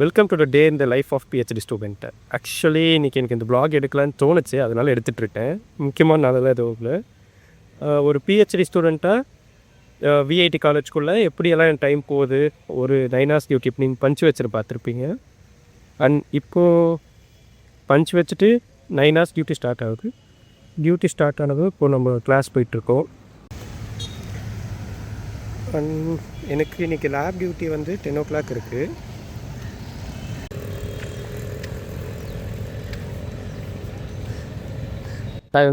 Welcome to the day in the life of PhD student. Actually இன்றைக்கி எனக்கு இந்த block எடுக்கலான்னு தோணுச்சு, அதனால் எடுத்துகிட்ருக்கேன். முக்கியமான நாளெல்லாம் எதுவும் இல்லை. ஒரு பிஹெச்டி ஸ்டூடெண்ட்டாக விஐடி காலேஜ்குள்ளே எப்படியெல்லாம் என் டைம் போகுது, ஒரு 9 hours டியூட்டி இப்போ நீங்கள் பஞ்ச் வச்சுட்டு பார்த்துருப்பீங்க. அண்ட் இப்போது பஞ்ச் வச்சுட்டு 9 hours டியூட்டி ஸ்டார்ட் ஆகுது. டியூட்டி ஸ்டார்ட் ஆனது இப்போது நம்ம கிளாஸ் போயிட்டுருக்கோம். அண்ட் எனக்கு இன்றைக்கி லேப் டியூட்டி வந்து 10 o'clock இருக்குது.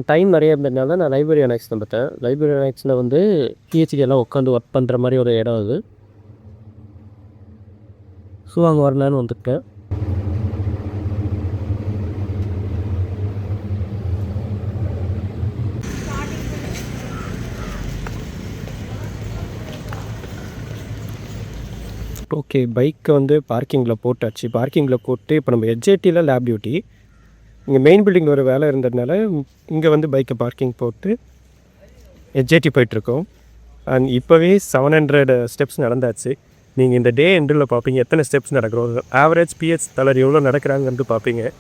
டைம் நிறைய இருந்ததுனால நான் லைப்ரரி அனெக்ஸ் பார்த்தேன். லைப்ரரி அனெக்ஸில் வந்து பிஹெச்டி எல்லாம் உட்காந்து ஒர்க் பண்ணுற மாதிரி ஒரு இடம் அது. ஸோ அங்கே வரலான்னு வந்துட்டேன். ஓகே, பைக்கை வந்து பார்க்கிங்கில் போட்டாச்சு. பார்க்கிங்கில் போட்டு இப்போ நம்ம ஹெச்ஐடியில் லேப் டியூட்டி, இங்கே மெயின் பில்டிங்கில் ஒரு வேலை இருந்ததுனால இங்கே வந்து பைக்கை பார்க்கிங் போட்டு ஹெச்ஐடி போயிட்டுருக்கோம். அண்ட் இப்போவே 700 steps நடந்தாச்சு. நீங்கள் இந்த டே எண்டில் பார்ப்பீங்க எத்தனை ஸ்டெப்ஸ் நடக்கிறோம். ஆவரேஜ் பிஹெச் தலர் எவ்வளோ நடக்கிறாங்கன்னு பார்ப்பீங்க.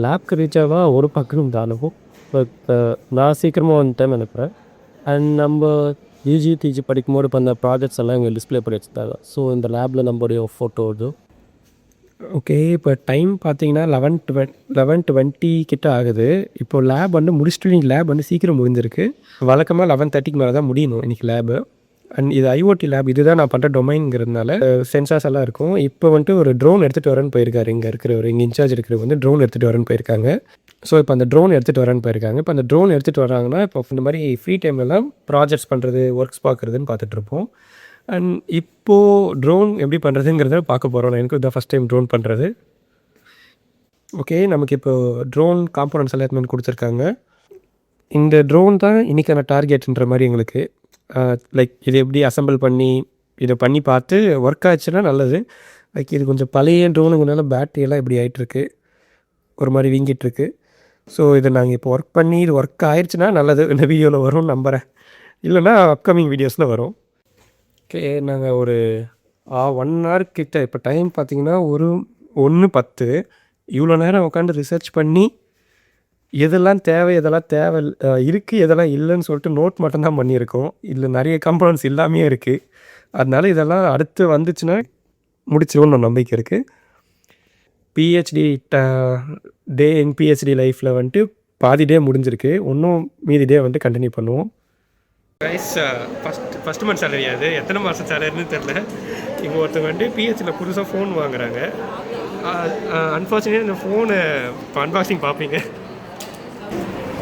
லேப்க்கு ரீச் ஆகா ஒரு பக்கம் தானும். பட் நான் சீக்கிரமாக வந்துட்டேன் நினைப்பேன். அண்ட் நம்ம யூஜி டிஜி படிக்கும்போது இப்போ அந்த ப்ராஜெக்ட்ஸ் எல்லாம் இங்கே டிஸ்பிளே பண்ணி வச்சுருந்தாங்க. ஸோ இந்த லேபில் நம்மளுடைய ஃபோட்டோ இது. ஓகே, இப்போ டைம் பார்த்தீங்கன்னா 11:20 கிட்ட ஆகுது. இப்போது லேப் வந்து முடிச்சுட்டு நீங்கள் லேப் வந்து சீக்கிரம் முடிஞ்சிருக்கு. வழக்கமாக 11:30 மேலே தான் முடியணும் இன்றைக்கி லேபு. அண்ட் இது ஐஓடி லேப், இதுதான் நான் பண்ணுற டொமைனுங்கிறதுனால சென்சார்ஸ் எல்லாம் இருக்கும். இப்போ வந்துட்டு ஒரு ட்ரோன் எடுத்துகிட்டு வரேன்னு போயிருக்காரு. இங்கே இன்சார்ஜ் இருக்கிறவர் வந்து ட்ரோன் எடுத்துகிட்டு வரேன்னு போயிருக்காங்க. ஸோ இப்போ அந்த ட்ரோன் எடுத்துகிட்டு வரேன்னு போயிருக்காங்க. இப்போ அந்த ட்ரோன் எடுத்துகிட்டு வராங்கன்னா இப்போ இந்த மாதிரி ஃப்ரீ டைம்லலாம் ப்ராஜெக்ட்ஸ் பண்ணுறது, ஒர்க்ஸ் பார்க்குறதுன்னு பார்த்துட்ருப்போம். அண்ட் இப்போது ட்ரோன் எப்படி பண்ணுறதுங்கிறத பார்க்க போகிறோம். எனக்கு இதான் ஃபஸ்ட் டைம் ட்ரோன் பண்ணுறது. ஓகே, நமக்கு இப்போது ட்ரோன் காம்போனன்ட்ஸ் எல்லாம் எடுத்துகிட்டு கொடுத்துருக்காங்க. இந்த ட்ரோன் தான் இன்றைக்கான டார்கெட்ன்ற மாதிரி எங்களுக்கு. லைக் இது எப்படி அசம்பிள் பண்ணி இதை பண்ணி பார்த்து ஒர்க் ஆச்சுன்னா நல்லது. லைக் இது கொஞ்சம் பழைய ட்ரோனுங்கனால பேட்டரியெல்லாம் இப்படி ஆகிட்டுருக்கு, ஒரு மாதிரி வீங்கிட்டுருக்கு. ஸோ இதை நாங்கள் இப்போ ஒர்க் பண்ணி இது ஒர்க் ஆயிடுச்சுன்னா நல்லது. இந்த வீடியோவில் வரும்னு நம்புகிறேன், இல்லைனா அப்கமிங் வீடியோஸில் வரும். ஓகே, நாங்கள் ஒரு 1 hour கிட்ட இப்போ டைம் பார்த்திங்கன்னா 1:10. இவ்வளோ நேரம் உட்காந்து ரிசர்ச் பண்ணி எதெல்லாம் தேவை எதெல்லாம் தேவை இருக்குது எதெல்லாம் இல்லைன்னு சொல்லிட்டு நோட் மட்டும்தான் பண்ணியிருக்கோம். இதில் நிறைய கம்பனன்ட்ஸ் இல்லாமையே இருக்குது. அதனால இதெல்லாம் அடுத்து வந்துச்சுன்னா முடிச்சிடுவோன்னு நம்பிக்கை இருக்குது. பிஹெச்டி டே இன் பிஹெச்டி லைஃப்பில் வந்துட்டு பாதி டே முடிஞ்சிருக்கு. இன்னும் மீதி டே வந்துட்டு கண்டினியூ பண்ணுவோம். கைஸ், ஃபஸ்ட் மந்த் சேலரி அது எத்தனை மாதம் சேலரின்னு தெரில. இங்கே ஒருத்தவங்க வந்துட்டு பிஹெச்சில் புதுசாக ஃபோன் வாங்குறாங்க. அன்ஃபார்ச்சுனேட்லி இந்த ஃபோனை இப்போ அன்பாக்சிங் பார்ப்பீங்க.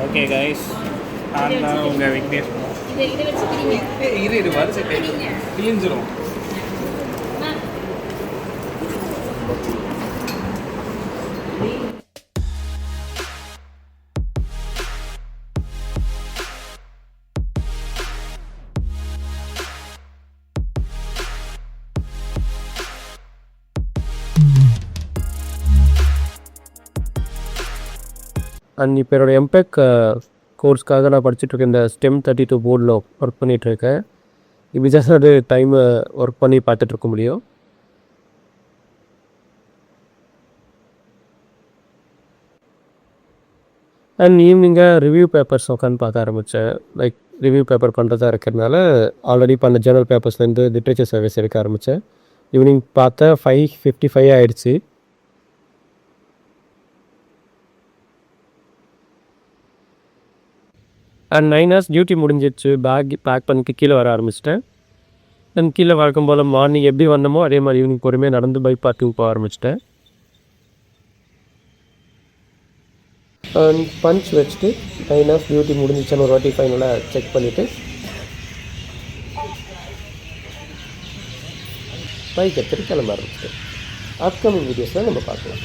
ஓகே கைஸ், நான் உங்கள் விக்னேஷ். இது வரிசை கிழிஞ்சிரும். அண்ட் இப்போ என்னோடய எம்பெக் கோர்ஸ்க்காக நான் படிச்சுட்ருக்கேன். இந்த STEM 32 போர்டில் ஒர்க் பண்ணிகிட்ருக்கேன். இப்படி ஜஸ்ட் அது டைமை ஒர்க் பண்ணி பார்த்துட்ருக்க முடியும். அண்ட் ஈவினிங்காக ரிவ்யூ பேப்பர்ஸ் உட்காந்து பார்க்க ஆரம்பித்தேன். லைக் ரிவ்யூ பேப்பர் பண்ணுறதா இருக்கிறதுனால ஆல்ரெடி பண்ண ஜேர்னல் பேப்பர்ஸ்லேருந்து லிட்ரேச்சர் சர்வீஸ் எடுக்க ஆரம்பித்தேன். ஈவினிங் பார்த்தா 5:55 ஆகிடுச்சு. அண்ட் 9 hours டியூட்டி முடிஞ்சிடுச்சு. பேக் பேக் பண்ணிட்டு கீழே வர ஆரம்பிச்சிட்டேன். அண்ட் கீழே வழக்கம் போல் மார்னிங் எப்படி வந்தோமோ அதே மாதிரி ஈவினிங் பொறுமையாக நடந்து பைக் பார்க்கிங் போக ஆரம்பிச்சிட்டேன். அண்ட் பஞ்ச் வச்சுட்டு 9 hours டியூட்டி முடிஞ்சிச்சான்னு ஒரு வாட்டி ஃபைனலாக செக் பண்ணிவிட்டு பைக் எடுத்துகிட்டு கிளம்ப ஆரம்பிச்சிட்டேன். அப்கமிங் வீடியோஸில் நம்ம பார்க்கலாம்.